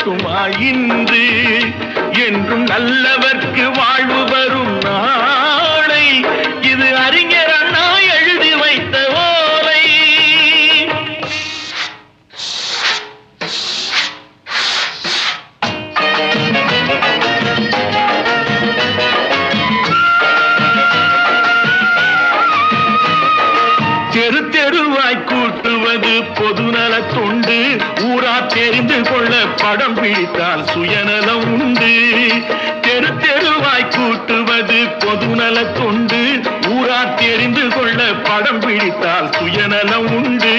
போகட்டுமா இன்று என்றும் நல்லவர்க்கு வாழ்வு வரும் நாளை இது அறிஞர் அண்ணா எழுதி வைத்த ஓலை. தெரு தெருவாய் கூட்டுவது பொதுநல தொண்டு ஊரா தெரிந்து கொள்ள படம் பிடித்தால் சுயநலம் உண்டு. தெரு தெருவாய் கூட்டுவது பொதுநல தொண்டு ஊரா தெரிந்து கொள்ள படம் பிடித்தால் சுயநலம் உண்டு.